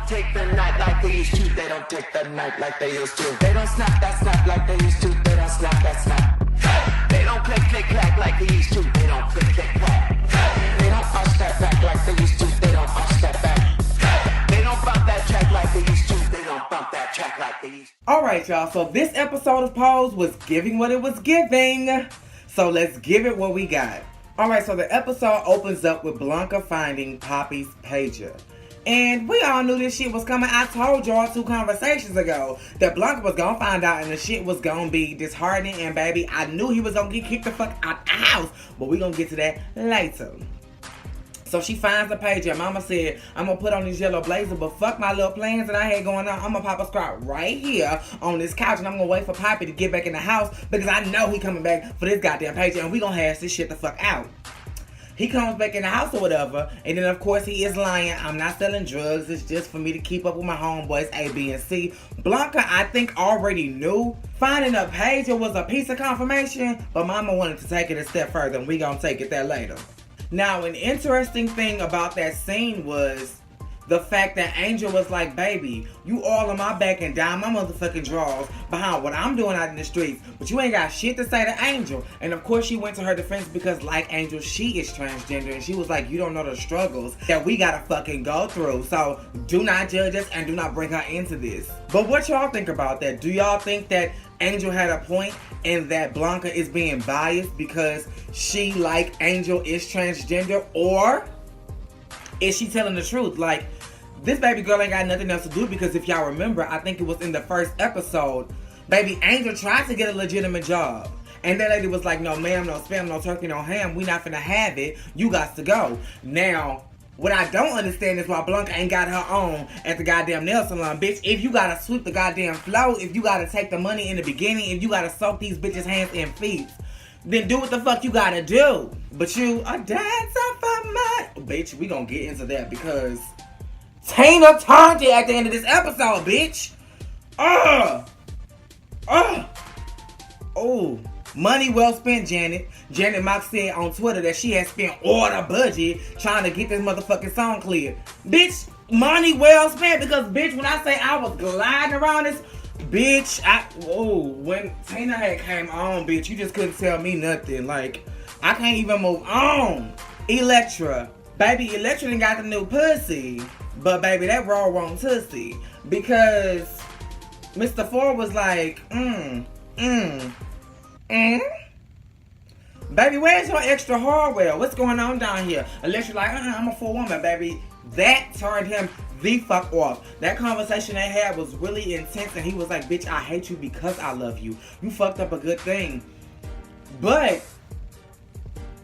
take the night like they used to. They don't take the night like they used to. They don't snap that snap like they used to. They don't snap that snap. Hey! They don't click click clack like they used to. They don't click click clack. Hey! They don't push that back like they used to. They don't push that back. Hey! They don't bump that track like they used to. They don't bump that track like they used to. Alright, y'all, so this episode of Pose was giving what it was giving. So let's give it what we got. Alright, so the episode opens up with Blanca finding Poppy's pager. And we all knew this shit was coming. I told y'all 2 conversations ago that Blanca was gonna find out and the shit was gonna be disheartening. And baby, I knew he was gonna get kicked the fuck out the house. But we gonna get to that later. So she finds the pager. Mama said, I'm gonna put on this yellow blazer, but fuck my little plans that I had going on. I'm gonna pop a squat right here on this couch and I'm gonna wait for Poppy to get back in the house because I know he coming back for this goddamn pager and we gonna hash this shit the fuck out. He comes back in the house or whatever, and then of course he is lying. I'm not selling drugs. It's just for me to keep up with my homeboys A, B, and C. Blanca, I think, already knew. Finding a pager was a piece of confirmation, but Mama wanted to take it a step further, and we gonna take it there later. Now, an interesting thing about that scene was the fact that Angel was like, baby, you all on my back and down my motherfucking drawers behind what I'm doing out in the streets, but you ain't got shit to say to Angel. And of course she went to her defense because like Angel, she is transgender and she was like, you don't know the struggles that we gotta fucking go through. So do not judge us and do not bring her into this. But what y'all think about that? Do y'all think that Angel had a point and that Blanca is being biased because she, like Angel, is transgender? Or is she telling the truth? Like, this baby girl ain't got nothing else to do because if y'all remember, I think it was in the first episode, baby Angel tried to get a legitimate job. And that lady was like, no ma'am, no spam, no turkey, no ham. We not finna have it. You got to go. Now, what I don't understand is why Blanca ain't got her own at the goddamn nail salon. Bitch, if you gotta sweep the goddamn floor, if you gotta take the money in the beginning, if you gotta soak these bitches' hands and feet, then do what the fuck you gotta do. But you are dancing for my... Bitch, we gonna get into that because Tina turned it at the end of this episode, bitch. Oh, money well spent, Janet. Janet Mock said on Twitter that she had spent all the budget trying to get this motherfucking song cleared. Bitch, money well spent because, bitch, when I say I was gliding around this, bitch, when Tina had came on, bitch, you just couldn't tell me nothing. Like, I can't even move on. Elektra. Baby, Elektra done got the new pussy. But baby, that raw wrong tussie. Because Mr. Ford was like, Baby, where's your extra hardware? What's going on down here? Elektra like, I'm a full woman, baby. That turned him the fuck off. That conversation they had was really intense and he was like, bitch, I hate you because I love you. You fucked up a good thing. But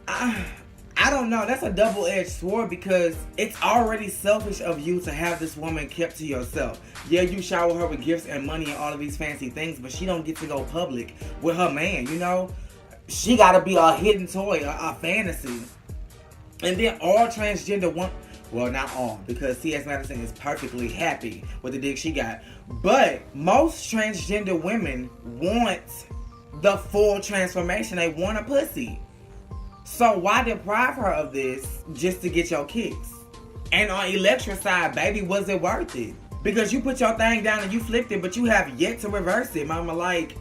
I don't know. That's a double-edged sword because it's already selfish of you to have this woman kept to yourself. Yeah, you shower her with gifts and money and all of these fancy things, but she don't get to go public with her man, you know? She gotta be a hidden toy, a fantasy. And then all transgender well, not all, because C.S. Madison is perfectly happy with the dick she got. But most transgender women want the full transformation. They want a pussy. So why deprive her of this just to get your kicks? And on Elektra's side, baby, was it worth it? Because you put your thing down and you flipped it, but you have yet to reverse it, mama. Like,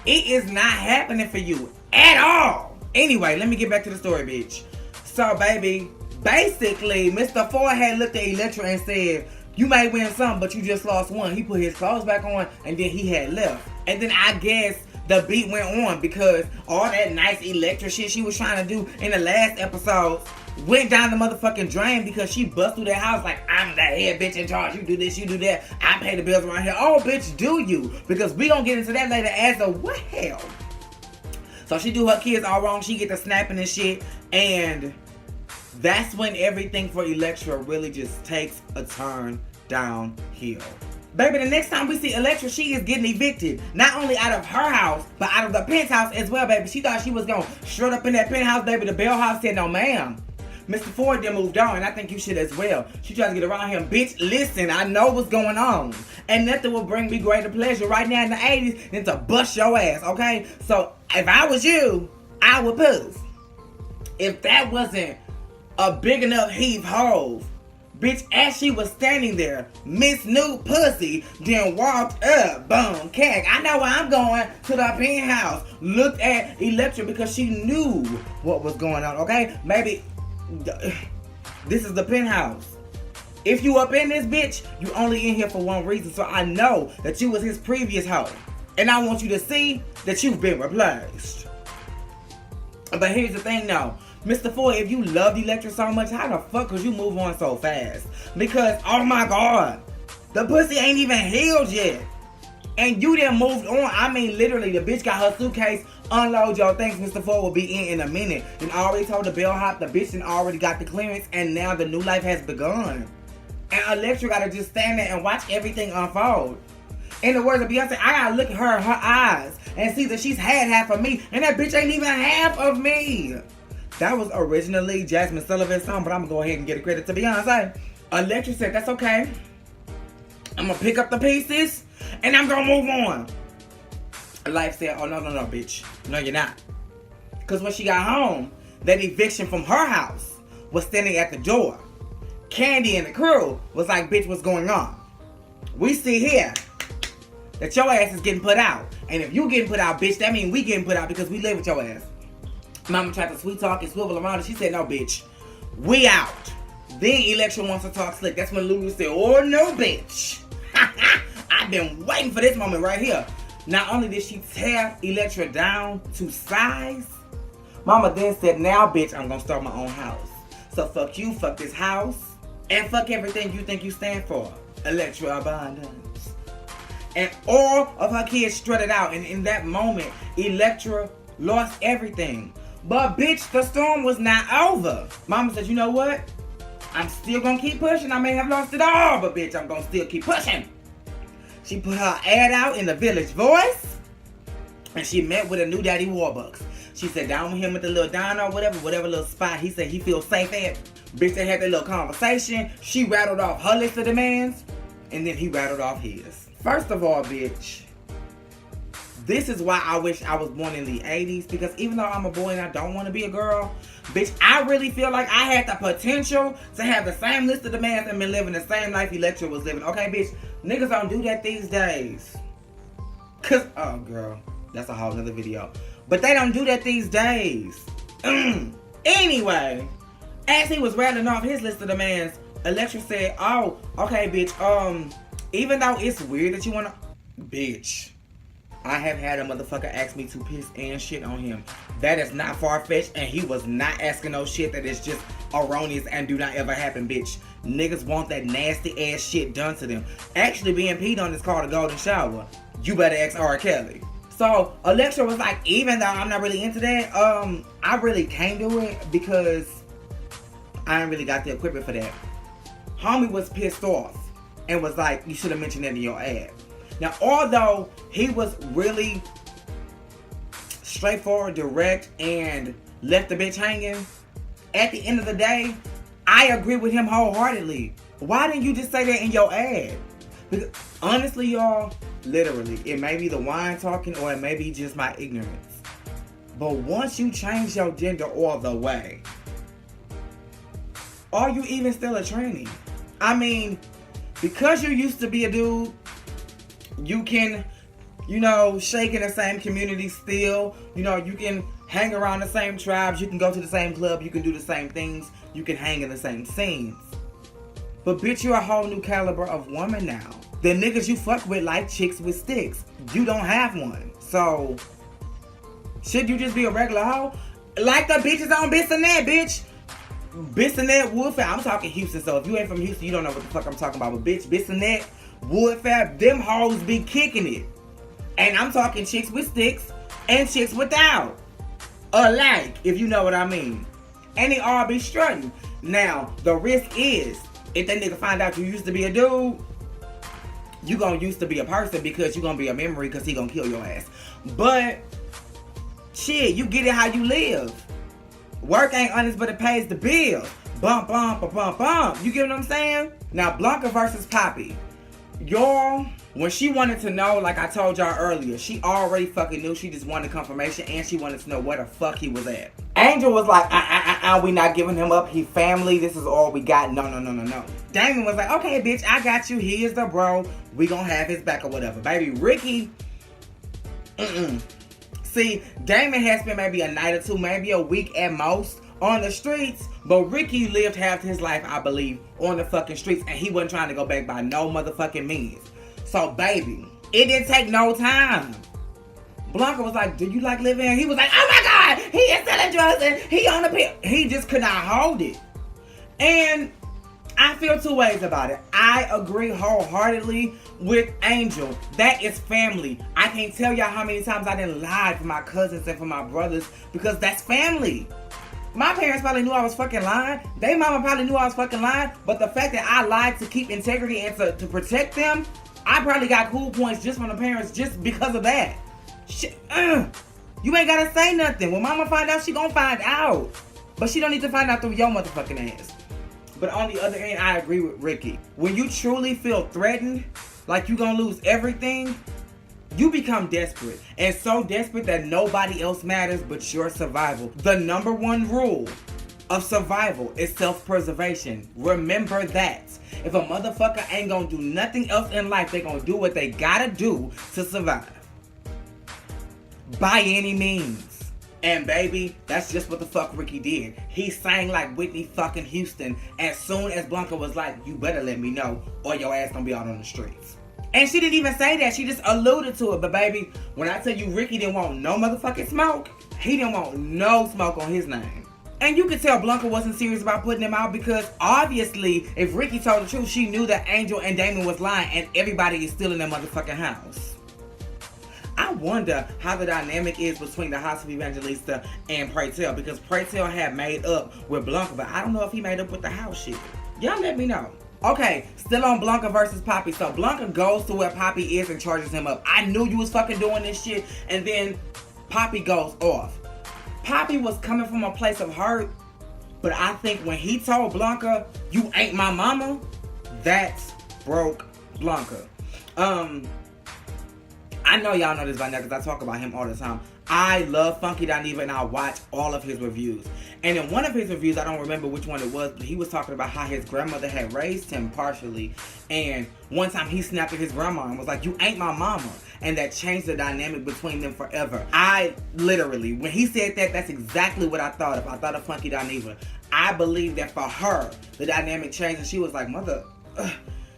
it is not happening for you at all. Anyway, let me get back to the story, bitch. So, baby, basically, Mr. Ford had looked at Elektra and said, you may win some, but you just lost one. He put his clothes back on, and then he had left. And then I guess the beat went on because all that nice Elektra shit she was trying to do in the last episode went down the motherfucking drain because she bust through that house like, I'm the head bitch in charge. You do this, you do that. I pay the bills around here. Oh, bitch, do you? Because we gonna get into that later as a well. So she do her kids all wrong. She get the snapping and shit. And that's when everything for Elektra really just takes a turn downhill. Baby, the next time we see Elektra, she is getting evicted. Not only out of her house, but out of the penthouse as well, baby. She thought she was going to strut up in that penthouse, baby. The bellhop said, no, ma'am. Mr. Ford then moved on, and I think you should as well. She tried to get around him. Bitch, listen, I know what's going on. And nothing will bring me greater pleasure right now in the 80s than to bust your ass, okay? So, if I was you, I would puss. If that wasn't a big enough heave hove, Bitch, as she was standing there, Miss New Pussy then walked up, boom, cack. I know where I'm going, to the penthouse. Looked at Elektra because she knew what was going on, okay? Maybe this is the penthouse. If you up in this bitch, you only in here for one reason. So I know that you was his previous hoe. And I want you to see that you've been replaced. But here's the thing though. Mr. Ford, if you loved Elektra so much, how the fuck could you move on so fast? Because, oh my God, the pussy ain't even healed yet. And you done moved on. I mean, literally, the bitch got her suitcase, unload your things. Mr. Ford will be in a minute. And already told the bellhop, the bitch done already got the clearance, and now the new life has begun. And Elektra gotta just stand there and watch everything unfold. In the words of Beyonce, I gotta look at her eyes and see that she's had half of me, and that bitch ain't even half of me. That was originally Jasmine Sullivan's song, but I'm gonna go ahead and get a credit to Beyonce. Elektra said, that's okay. I'm gonna pick up the pieces, and I'm gonna move on. Life said, oh, no, bitch. No, you're not. Because when she got home, that eviction from her house was standing at the door. Candy and the crew was like, bitch, what's going on? We see here that your ass is getting put out. And if you getting put out, bitch, that means we getting put out because we live with your ass. Mama tried to sweet talk and swivel around, and she said, no, bitch, we out. Then Elektra wants to talk slick. That's when Lulu said, oh, no, bitch. I've been waiting for this moment right here. Not only did she tear Elektra down to size, Mama then said, now, bitch, I'm going to start my own house. So fuck you, fuck this house, and fuck everything you think you stand for. Elektra Abundance. And all of her kids strutted out, and in that moment, Elektra lost everything. But bitch, the storm was not over. Mama said, you know what? I'm still gonna keep pushing. I may have lost it all, but bitch, I'm gonna still keep pushing. She put her ad out in the Village Voice, and she met with a new Daddy Warbucks. She sat down with him at the little diner or whatever little spot he said he feels safe at. Bitch, they had that little conversation. She rattled off her list of demands, and then he rattled off his. First of all, bitch, this is why I wish I was born in the 80s, because even though I'm a boy and I don't want to be a girl, bitch, I really feel like I had the potential to have the same list of demands and been living the same life Elektra was living. Okay, bitch, niggas don't do that these days. Cause, oh girl, that's a whole nother video. But they don't do that these days. Anyway, as he was rattling off his list of demands, Elektra said, oh, okay, bitch, even though it's weird that you wanna, bitch, I have had a motherfucker ask me to piss and shit on him. That is not far-fetched, and he was not asking no shit that is just erroneous and do not ever happen, bitch. Niggas want that nasty ass shit done to them. Actually, being peed on is called a golden shower. You better ask R. Kelly. So, Elektra was like, even though I'm not really into that, I really can't do it because I ain't really got the equipment for that. Homie was pissed off and was like, you should have mentioned that in your ad. Now, although he was really straightforward, direct, and left the bitch hanging, at the end of the day, I agree with him wholeheartedly. Why didn't you just say that in your ad? Because honestly, y'all, literally, it may be the wine talking or it may be just my ignorance. But once you change your gender all the way, are you even still a tranny? I mean, because you used to be a dude, you can, shake in the same community still. You can hang around the same tribes. You can go to the same club. You can do the same things. You can hang in the same scenes. But bitch, you're a whole new caliber of woman now. The niggas you fuck with like chicks with sticks. You don't have one. So, should you just be a regular hoe? Like the bitches on Bissonnette, bitch. Bissonnette, Woodfair. I'm talking Houston, so if you ain't from Houston, you don't know what the fuck I'm talking about. But bitch, Bissonnette, Woodfair, them hoes be kicking it. And I'm talking chicks with sticks and chicks without. Alike, if you know what I mean. And they all be strutting. Now, the risk is, if that nigga find out you used to be a dude, you gonna used to be a person because you gonna be a memory because he gonna kill your ass. But, shit, you get it how you live. Work ain't honest, but it pays the bills. Bump, bump, bump, bump, bump. You get what I'm saying? Now, Blanca versus Poppy. Y'all, when she wanted to know, like I told y'all earlier, she already fucking knew. She just wanted confirmation, and she wanted to know where the fuck he was at. Angel was like, we not giving him up. He family. This is all we got. No. Damon was like, okay, bitch, I got you. He is the bro. We gonna have his back or whatever. Baby, Ricky, See, Damon has spent maybe a night or two, maybe a week at most, on the streets, but Ricky lived half his life, I believe, on the fucking streets, and he wasn't trying to go back by no motherfucking means. So, baby, it didn't take no time. Blanca was like, do you like living here? He was like, oh my God, he is selling drugs and he on the pill. He just could not hold it. And I feel two ways about it. I agree wholeheartedly with Angel. That is family. I can't tell y'all how many times I didn't lie for my cousins and for my brothers because that's family. My parents probably knew I was fucking lying. They mama probably knew I was fucking lying. But the fact that I lied to keep integrity and to protect them, I probably got cool points just from the parents just because of that. Shit, you ain't gotta say nothing. When mama find out, she gonna find out. But she don't need to find out through your motherfucking ass. But on the other end, I agree with Ricky. When you truly feel threatened, like you gonna lose everything, you become desperate. And so desperate that nobody else matters but your survival. The number one rule of survival is self-preservation. Remember that. If a motherfucker ain't gonna do nothing else in life, they gonna do what they gotta do to survive. By any means. And baby, that's just what the fuck Ricky did. He sang like Whitney fucking Houston as soon as Blanca was like, you better let me know or your ass gonna be out on the streets. And she didn't even say that, she just alluded to it. But baby, when I tell you Ricky didn't want no motherfucking smoke, he didn't want no smoke on his name. And you could tell Blanca wasn't serious about putting him out because obviously if Ricky told the truth, she knew that Angel and Damon was lying and everybody is still in their motherfucking house. I wonder how the dynamic is between the House of Evangelista and Pray Tell, because Pray Tell had made up with Blanca, but I don't know if he made up with the house shit. Y'all let me know. Okay, still on Blanca versus Poppy. So Blanca goes to where Poppy is and charges him up. I knew you was fucking doing this shit. And then Poppy goes off. Poppy was coming from a place of hurt, but I think when he told Blanca, you ain't my mama, that broke Blanca. I know y'all know this by now because I talk about him all the time. I love Funky Dineva and I watch all of his reviews. And in one of his reviews, I don't remember which one it was, but he was talking about how his grandmother had raised him partially. And one time he snapped at his grandma and was like, you ain't my mama. And that changed the dynamic between them forever. I literally, when he said that, that's exactly what I thought of. I thought of Funky Dineva. I believe that for her, the dynamic changed and she was like, mother,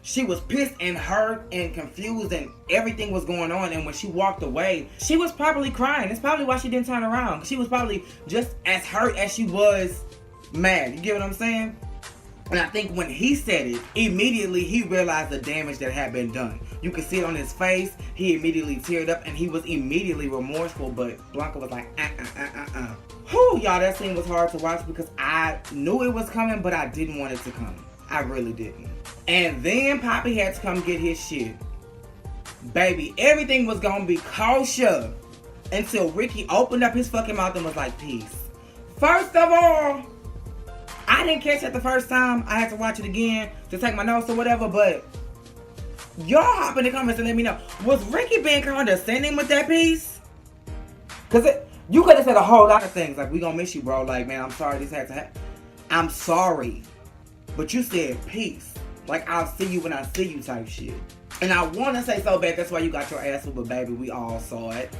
she was pissed and hurt and confused and everything was going on. And when she walked away, she was probably crying. That's probably why she didn't turn around. She was probably just as hurt as she was mad. You get what I'm saying? And I think when he said it, immediately he realized the damage that had been done. You could see it on his face. He immediately teared up and he was immediately remorseful. But Blanca was like, Whew, y'all, that scene was hard to watch because I knew it was coming, but I didn't want it to come. I really didn't. And then Poppy had to come get his shit. Baby, everything was gonna be kosher until Ricky opened up his fucking mouth and was like, peace. First of all, I didn't catch it the first time. I had to watch it again to take my notes or whatever, but y'all hop in the comments and let me know. Was Ricky being condescending with that piece? Because you could have said a whole lot of things. Like, we gonna miss you, bro. Like, man, I'm sorry this had to happen. I'm sorry. But you said peace. Like, I'll see you when I see you type shit. And I want to say so bad, that's why you got your ass whooped, baby. We all saw it.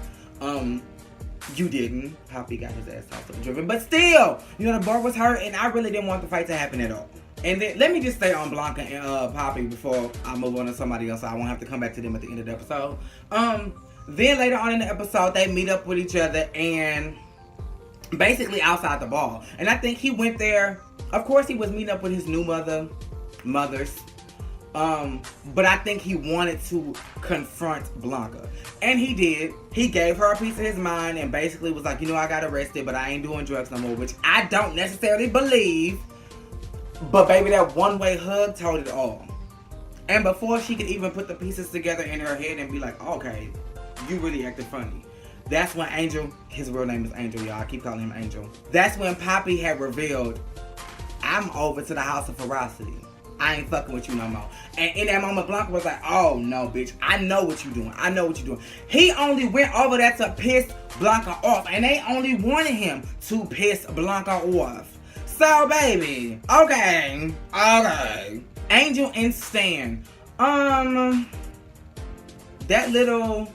You didn't. Poppy got his ass hospital driven. But still, you know, the boy was hurt, and I really didn't want the fight to happen at all. And then, let me just stay on Blanca and Poppy before I move on to somebody else, so I won't have to come back to them at the end of the episode. Then later on in the episode, they meet up with each other, and basically outside the ball. And I think he went there. Of course, he was meeting up with his new mothers. But I think he wanted to confront Blanca. And he did. He gave her a piece of his mind and basically was like, you know, I got arrested, but I ain't doing drugs no more, which I don't necessarily believe. But baby, that one-way hug told it all. And before she could even put the pieces together in her head and be like, okay, you really acted funny. That's when Angel, his real name is Angel, y'all. I keep calling him Angel. That's when Poppy had revealed, I'm over to the House of Ferocity. I ain't fucking with you no more. And in that moment, Blanca was like, oh no, bitch, I know what you doing. I know what you doing. He only went over there to piss Blanca off. And they only wanted him to piss Blanca off. So, baby, okay. Angel and Stan. That little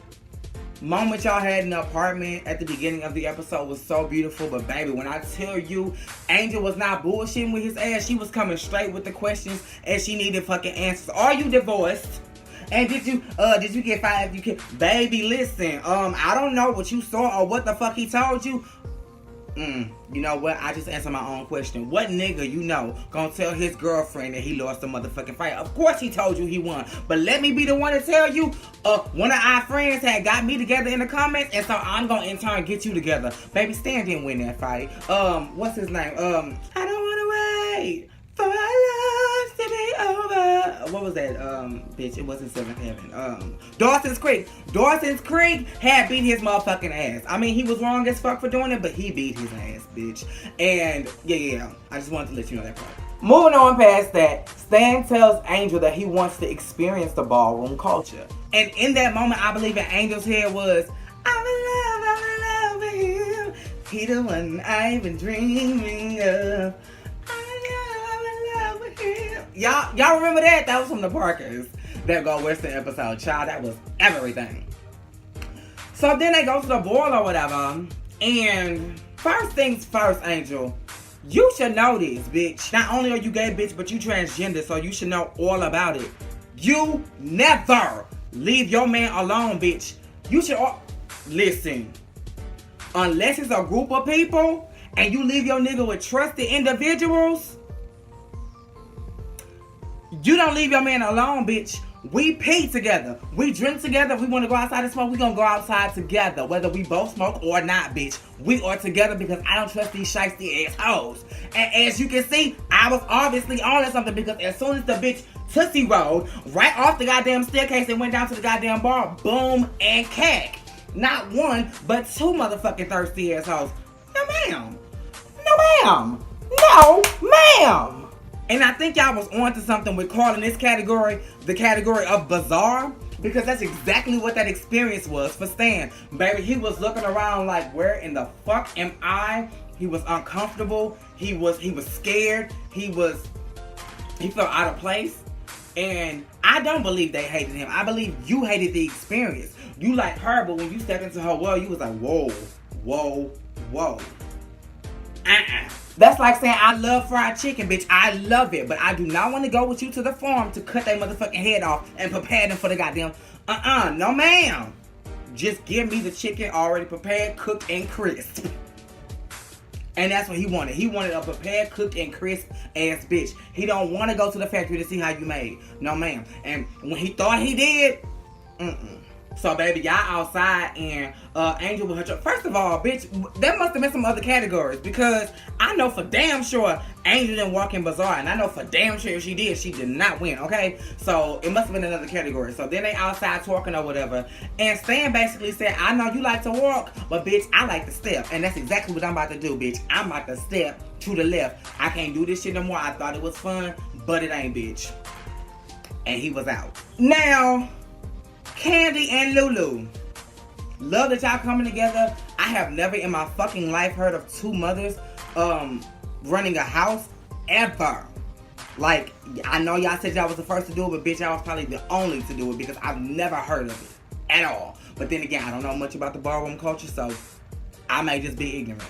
moment y'all had in the apartment at the beginning of the episode was so beautiful. But baby, when I tell you, Angel was not bullshitting with his ass. She was coming straight with the questions, and she needed fucking answers. Are you divorced? And did you get fired? Baby, listen. I don't know what you saw or what the fuck he told you. You know what? I just answered my own question. What nigga you know gonna tell his girlfriend that he lost a motherfucking fight? Of course he told you he won. But let me be the one to tell you, one of our friends had got me together in the comments, and so I'm gonna in turn get you together. Baby, Stan didn't win that fight. What's his name? I don't wanna wait for our lives to be over. What was that? Bitch, it wasn't Seventh Heaven. Dawson's Creek. Dawson's Creek had beat his motherfucking ass. I mean, he was wrong as fuck for doing it, but he beat his ass, bitch. And yeah. I just wanted to let you know that part. Moving on past that, Stan tells Angel that he wants to experience the ballroom culture. And in that moment, I believe in Angel's head was, I'm in love with him. He the one I've been dreaming of. Y'all remember that? That was from the Parkers. That Go Western episode. Child, that was everything. So then they go to the ball or whatever. And first things first, Angel. You should know this, bitch. Not only are you gay, bitch, but you transgender, so you should know all about it. You never leave your man alone, bitch. You should listen. Unless it's a group of people and you leave your nigga with trusted individuals, you don't leave your man alone, bitch. We pee together. We drink together. If we want to go outside and smoke, we gonna go outside together. Whether we both smoke or not, bitch. We are together because I don't trust these shiesty ass hoes. And as you can see, I was obviously on to something because as soon as the bitch Tootsie rolled right off the goddamn staircase and went down to the goddamn bar, boom and cack. Not one, but two motherfucking thirsty ass hoes. No, ma'am. No, ma'am. No, ma'am. And I think y'all was on to something with calling this category the category of bizarre, because that's exactly what that experience was for Stan. Baby, he was looking around like, where in the fuck am I? He was uncomfortable. He was scared. He felt out of place. And I don't believe they hated him. I believe you hated the experience. You liked her, but when you stepped into her world, you was like, whoa. That's like saying, I love fried chicken, bitch. I love it. But I do not want to go with you to the farm to cut their motherfucking head off and prepare them for the goddamn... No, ma'am. Just give me the chicken already prepared, cooked, and crisp. And that's what he wanted. He wanted a prepared, cooked, and crisp ass bitch. He don't want to go to the factory to see how you made. No, ma'am. And when he thought he did... So, baby, y'all outside and Angel with her truck. First of all, bitch, there must have been some other categories because I know for damn sure Angel didn't walk in Bazaar, and I know for damn sure if she did not win, okay? So, it must have been another category. So, then they outside talking or whatever, and Stan basically said, I know you like to walk, but bitch, I like to step, and that's exactly what I'm about to do, bitch. I'm about to step to the left. I can't do this shit no more. I thought it was fun, but it ain't, bitch. And he was out. Now... Candy and Lulu. Love that y'all coming together. I have never in my fucking life heard of two mothers running a house ever. Like, I know y'all said y'all was the first to do it, but bitch, y'all was probably the only to do it because I've never heard of it at all. But then again, I don't know much about the ballroom culture, so I may just be ignorant.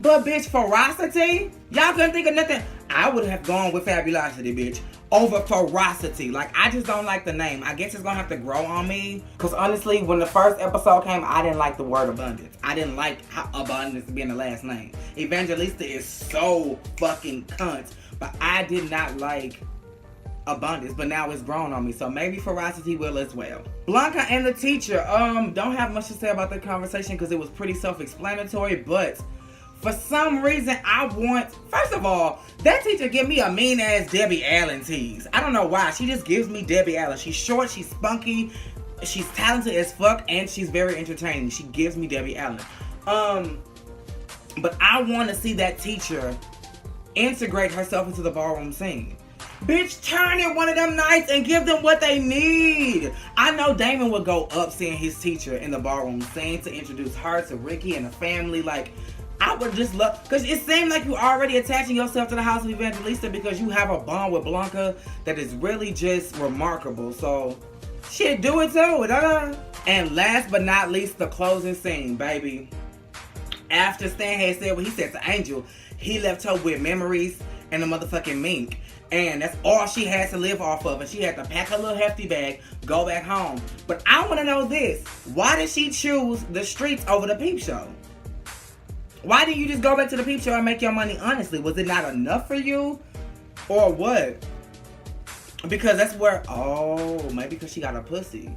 But bitch, Ferocity? Y'all couldn't think of nothing. I would have gone with Fabulosity, bitch, over Ferocity. Like, I just don't like the name. I guess it's gonna have to grow on me. Because honestly, when the first episode came, I didn't like the word abundance. I didn't like how abundance being the last name. Evangelista is so fucking cunt. But I did not like abundance. But now it's grown on me. So maybe Ferocity will as well. Blanca and the teacher. Don't have much to say about the conversation because it was pretty self-explanatory. But... for some reason, first of all, that teacher give me a mean-ass Debbie Allen tease. I don't know why. She just gives me Debbie Allen. She's short, she's spunky, she's talented as fuck, and she's very entertaining. She gives me Debbie Allen. But I want to see that teacher integrate herself into the ballroom scene. Bitch, turn it one of them nights and give them what they need. I know Damon would go up seeing his teacher in the ballroom, saying to introduce her to Ricky and the family. Like, I would just love, because it seemed like you already attaching yourself to the house of Evangelista because you have a bond with Blanca that is really just remarkable. So, shit, do it too. And last but not least, the closing scene, baby. After Stan had said what he said to Angel, he left her with memories and a motherfucking mink. And that's all she had to live off of. And she had to pack her little hefty bag, go back home. But I want to know this. Why did she choose the streets over the peep show? Why didn't you just go back to the peep show and make your money honestly? Was it not enough for you? Or what? Because that's where, maybe because she got a pussy.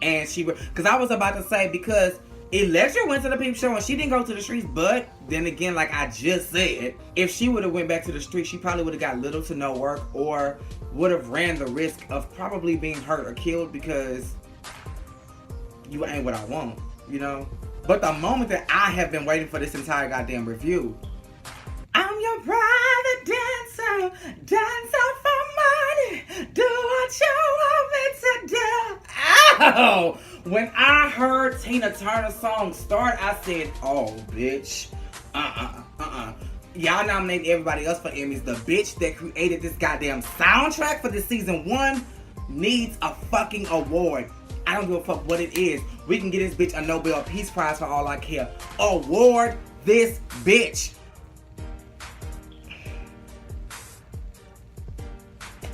And because I was about to say, because Electra went to the peep show and she didn't go to the streets, but then again, like I just said, if she would have went back to the streets, she probably would have got little to no work or would have ran the risk of probably being hurt or killed because you ain't what I want, you know? But the moment that I have been waiting for this entire goddamn review, I'm your private dancer for money, do what you want me to do. Ow! When I heard Tina Turner's song start, I said, oh, bitch. Y'all nominated everybody else for Emmys. The bitch that created this goddamn soundtrack for this season 1 needs a fucking award. I don't give a fuck what it is. We can get this bitch a Nobel Peace Prize for all I care. Award this bitch.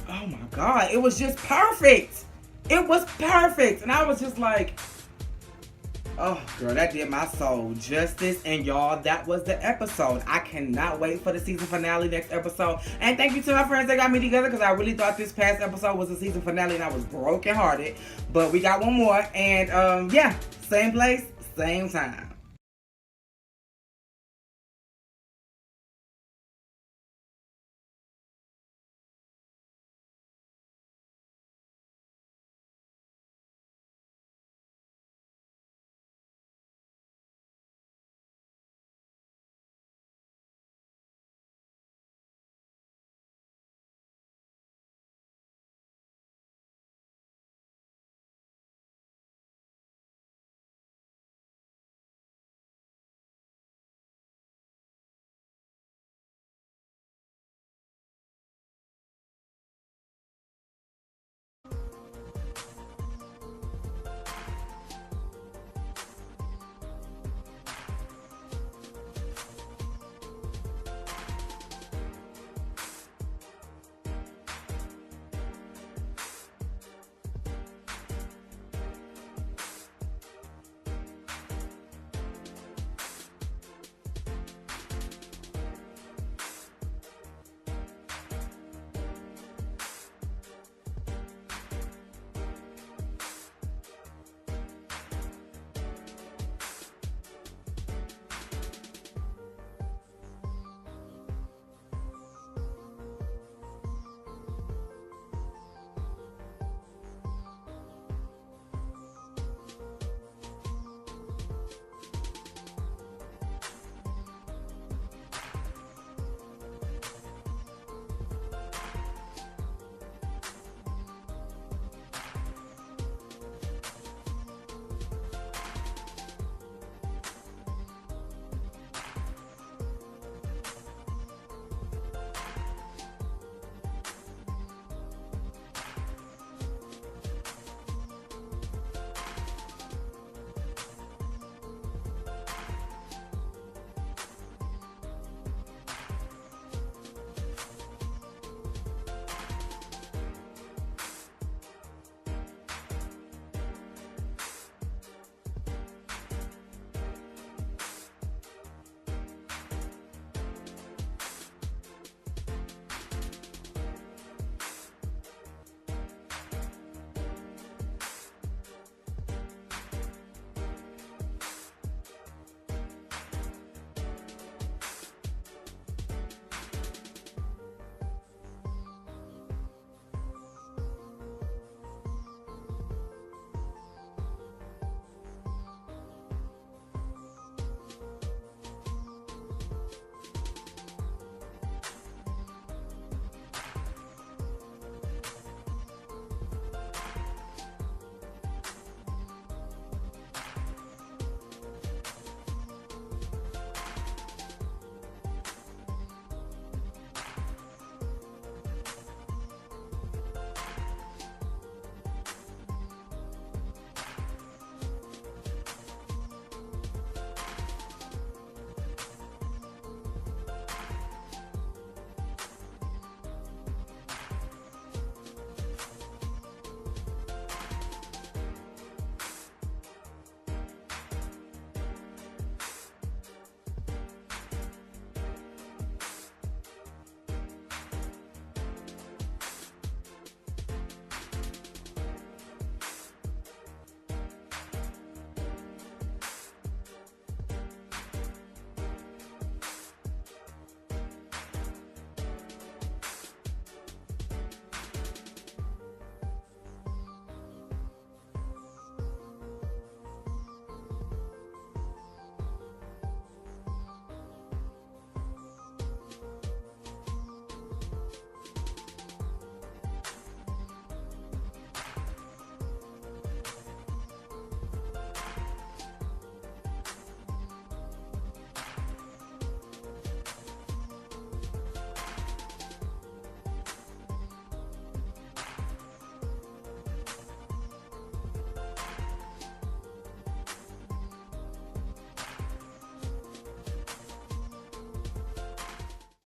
Oh my God, it was just perfect. It was perfect. And I was just like, oh girl, that did my soul justice. And y'all, that was the episode. I cannot wait for the season finale next episode. And thank you to my friends that got me together, because I really thought this past episode was the season finale and I was brokenhearted. But we got one more. And yeah, same place, same time.